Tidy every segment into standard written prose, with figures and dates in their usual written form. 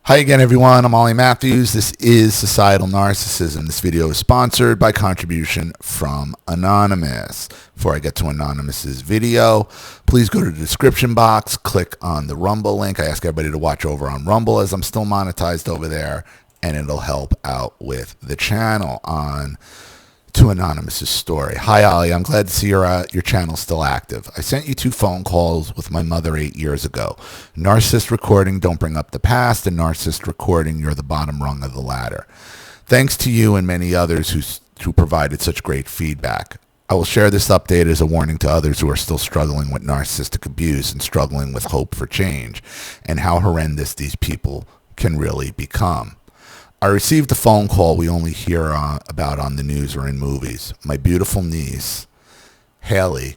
Hi again, everyone. I'm Ollie Matthews. This is Societal Narcissism. This video is sponsored by contribution from Anonymous. Before I get to Anonymous's video, please go to the description box, click on the Rumble link. I ask everybody to watch over on Rumble as I'm still monetized over there, and it'll help out with the channel on to Anonymous's story. Hi, Ollie. I'm glad to see your channel still active. I sent you 2 phone calls with my mother 8 years ago. Narcissist recording, don't bring up the past, and narcissist recording, you're the bottom rung of the ladder. Thanks to you and many others who provided such great feedback. I will share this update as a warning to others who are still struggling with narcissistic abuse and struggling with hope for change, and how horrendous these people can really become. I received a phone call we only hear about on the news or in movies. My beautiful niece, Haley's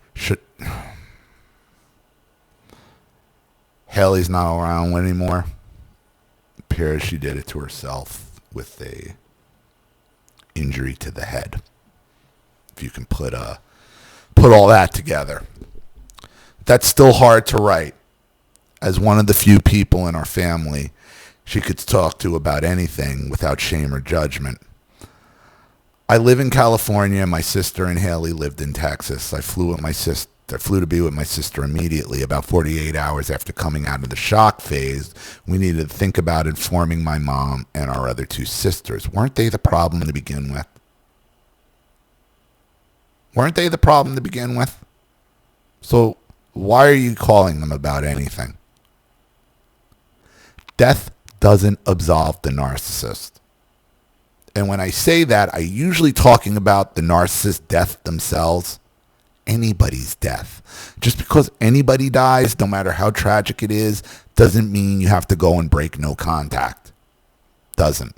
not around anymore. It appears she did it to herself with a injury to the head. If you can put all that together. That's still hard to write. As one of the few people in our family she could talk to about anything without shame or judgment. I live in California. My sister and Haley lived in Texas. I flew to be with my sister immediately. About 48 hours after coming out of the shock phase, we needed to think about informing my mom and our other 2 sisters. Weren't they the problem to begin with? So why are you calling them about anything? Death doesn't absolve the narcissist. And when I say that, I'm usually talking about the narcissist's death themselves. Anybody's death. Just because anybody dies, no matter how tragic it is, doesn't mean you have to go and break no contact. Doesn't.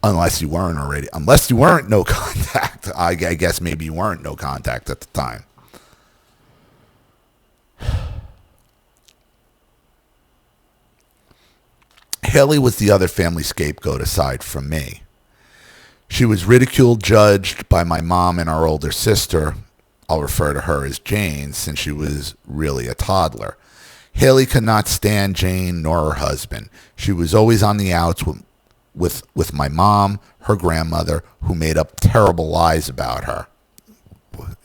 Unless you weren't no contact. I guess maybe you weren't no contact at the time. Haley was the other family scapegoat aside from me. She was ridiculed, judged by my mom and our older sister. I'll refer to her as Jane since she was really a toddler. Haley could not stand Jane nor her husband. She was always on the outs with my mom, her grandmother, who made up terrible lies about her.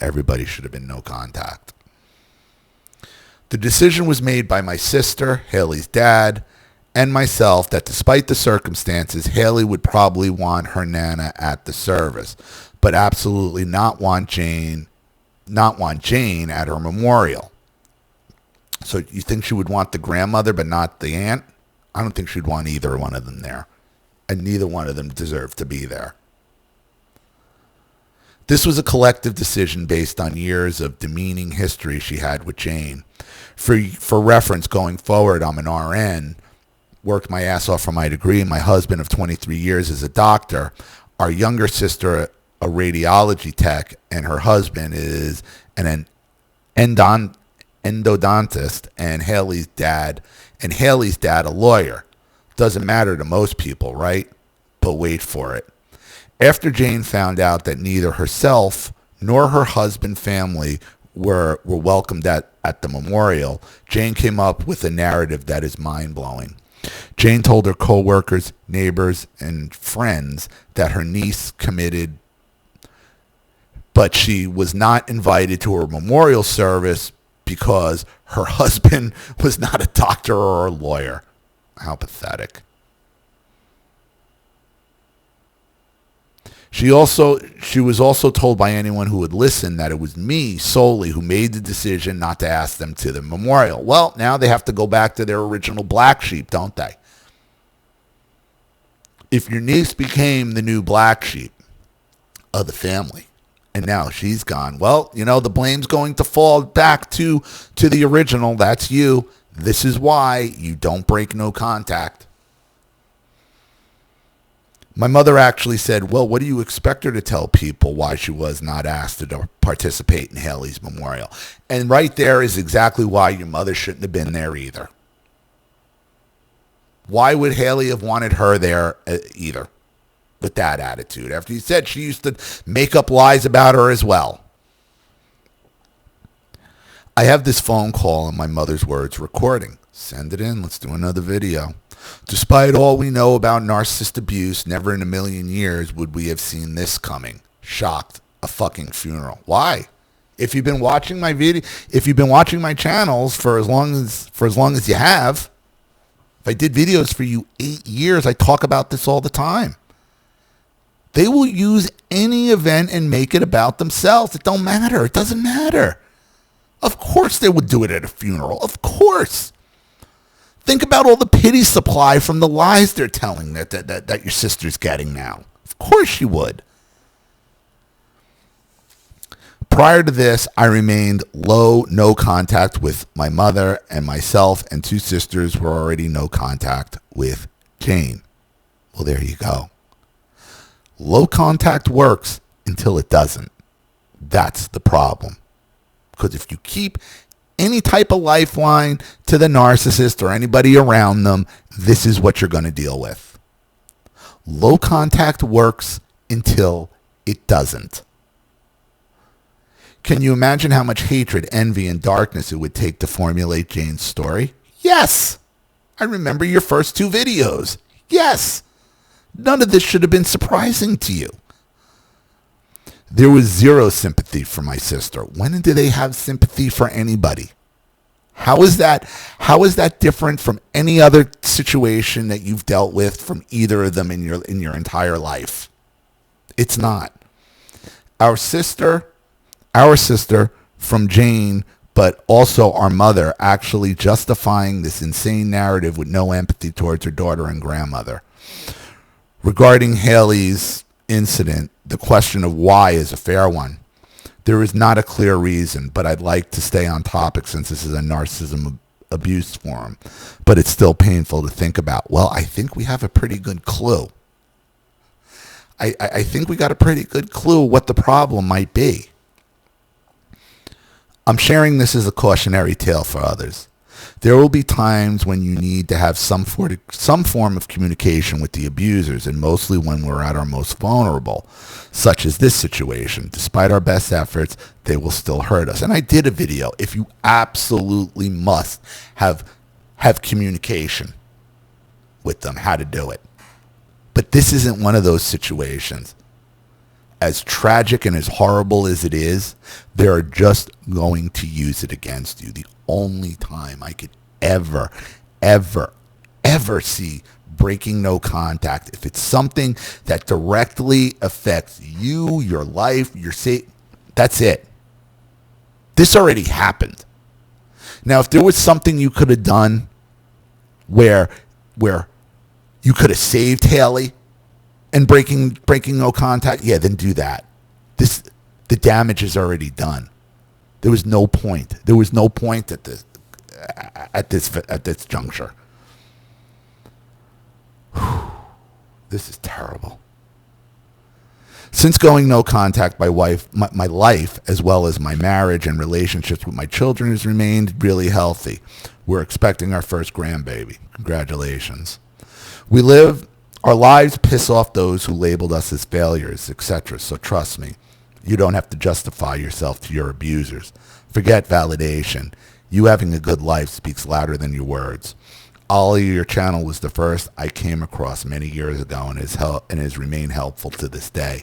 Everybody should have been no contact. The decision was made by my sister, Haley's dad, and myself that despite the circumstances, Haley would probably want her Nana at the service, but absolutely not want Jane at her memorial. So you think she would want the grandmother but not the aunt? I don't think she'd want either one of them there, and neither one of them deserved to be there. This was a collective decision based on years of demeaning history she had with Jane. For reference, going forward, I'm an RN, worked my ass off for my degree. My husband of 23 years is a doctor. Our younger sister, a radiology tech, and her husband is an endodontist, and Haley's dad, a lawyer. Doesn't matter to most people, right? But wait for it. After Jane found out that neither herself nor her husband family were welcomed at the memorial, Jane came up with a narrative that is mind-blowing. Jane told her co-workers, neighbors, and friends that her niece committed, but she was not invited to her memorial service because her husband was not a doctor or a lawyer. How pathetic. She was also told by anyone who would listen that it was me solely who made the decision not to ask them to the memorial. Well, now they have to go back to their original black sheep, don't they? If your niece became the new black sheep of the family, and now she's gone, well, the blame's going to fall back to the original. That's you. This is why you don't break no contact. My mother actually said, well, what do you expect her to tell people why she was not asked to participate in Haley's memorial? And right there is exactly why your mother shouldn't have been there either. Why would Haley have wanted her there either with that attitude? After you said she used to make up lies about her as well. I have this phone call and my mother's words recording. Send it in. Let's do another video. Despite all we know about narcissist abuse, never in a million years would we have seen this coming. Shocked. A fucking funeral. Why? If you've been watching my video, if you've been watching my channels for as long as you have, if I did videos for you 8 years, I talk about this all the time. They will use any event and make it about themselves. It don't matter. It doesn't matter. Of course they would do it at a funeral. Of course. Think about all the pity supply from the lies they're telling that your sister's getting now. Of course you would. Prior to this, I remained no contact with my mother, and myself and 2 sisters were already no contact with Jane. Well, there you go. Low contact works until it doesn't. That's the problem. Because if you keep any type of lifeline to the narcissist or anybody around them, this is what you're going to deal with. Low contact works until it doesn't. Can you imagine how much hatred, envy, and darkness it would take to formulate Jane's story? Yes. I remember your first 2 videos. Yes. None of this should have been surprising to you. There was 0 sympathy for my sister. When do they have sympathy for anybody? How is that different from any other situation that you've dealt with from either of them in your entire life? It's not. Our sister from Jane, but also our mother, actually justifying this insane narrative with no empathy towards her daughter and grandmother. Regarding Haley's incident, the question of why is a fair one. There is not a clear reason, but I'd like to stay on topic since this is a narcissism abuse forum. But it's still painful to think about. Well, I think we have a pretty good clue. I think we got a pretty good clue what the problem might be. I'm sharing this as a cautionary tale for others. There will be times when you need to have some form of communication with the abusers, and mostly when we're at our most vulnerable, such as this situation. Despite our best efforts, they will still hurt us. And I did a video. If you absolutely must have communication with them, how to do it. But this isn't one of those situations. As tragic and as horrible as it is, they're just going to use it against you. The only time I could ever see breaking no contact, if it's something that directly affects you, your life, your safety, that's it. This already happened. Now, if there was something you could have done where you could have saved Haley and breaking no contact, yeah, then do that. The damage is already done. There was no point. There was no point at this juncture. Whew. This is terrible. Since going no contact, my life, as well as my marriage and relationships with my children, has remained really healthy. We're expecting our first grandbaby. Congratulations. Our lives piss off those who labeled us as failures, etc. So trust me, you don't have to justify yourself to your abusers. Forget validation. You having a good life speaks louder than your words. Ollie, your channel was the first I came across many years ago and has remained helpful to this day.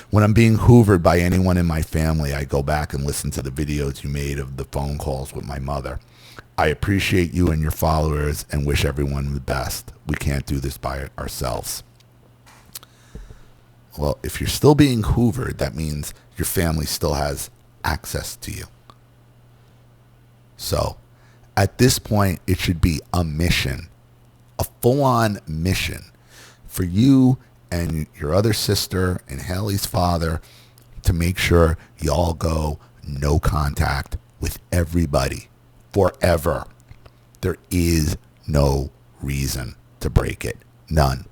When I'm being hoovered by anyone in my family, I go back and listen to the videos you made of the phone calls with my mother. I appreciate you and your followers and wish everyone the best. We can't do this by ourselves. Well, if you're still being hoovered, that means your family still has access to you. So, at this point, it should be a mission, a full-on mission for you and your other sister and Haley's father to make sure you all go no contact with everybody forever. There is no reason to break it. None.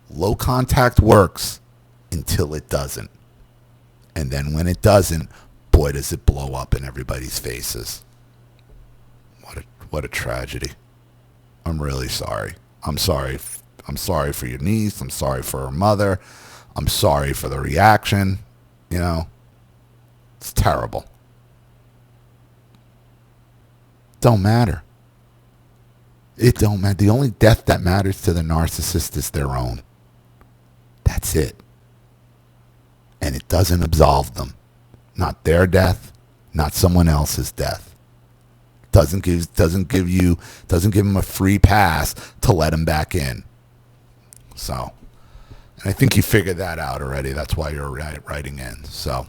Low contact works until it doesn't. And then when it doesn't, boy, does it blow up in everybody's faces. What a tragedy. I'm really sorry. I'm sorry for your niece. I'm sorry for her mother. I'm sorry for the reaction. You know, it's terrible. don't matter. It don't matter. The only death that matters to the narcissist is their own. That's it. And it doesn't absolve them. Not their death, not someone else's death. Doesn't give them a free pass to let them back in. So, and I think you figured that out already. That's why you're writing in. So,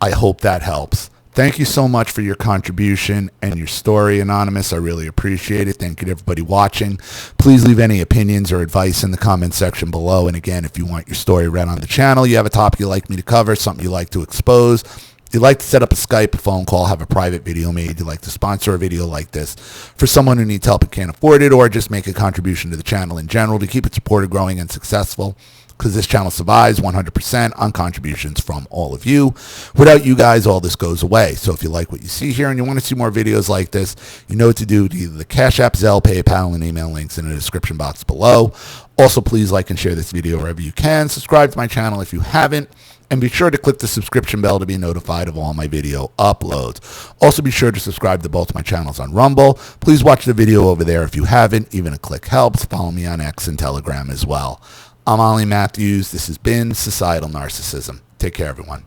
I hope that helps. Thank you so much for your contribution and your story, Anonymous. I really appreciate it. Thank you to everybody watching. Please leave any opinions or advice in the comment section below. And again, if you want your story read on the channel, you have a topic you'd like me to cover, something you'd like to expose, you'd like to set up a Skype, a phone call, have a private video made, you'd like to sponsor a video like this for someone who needs help and can't afford it, or just make a contribution to the channel in general to keep it supported, growing, and successful, because this channel survives 100% on contributions from all of you. Without you guys, all this goes away. So if you like what you see here and you want to see more videos like this, you know what to do to either the Cash App, Zelle, PayPal, and email links in the description box below. Also, please like and share this video wherever you can. Subscribe to my channel if you haven't. And be sure to click the subscription bell to be notified of all my video uploads. Also, be sure to subscribe to both my channels on Rumble. Please watch the video over there if you haven't. Even a click helps. Follow me on X and Telegram as well. I'm Ollie Matthews. This has been Societal Narcissism. Take care, everyone.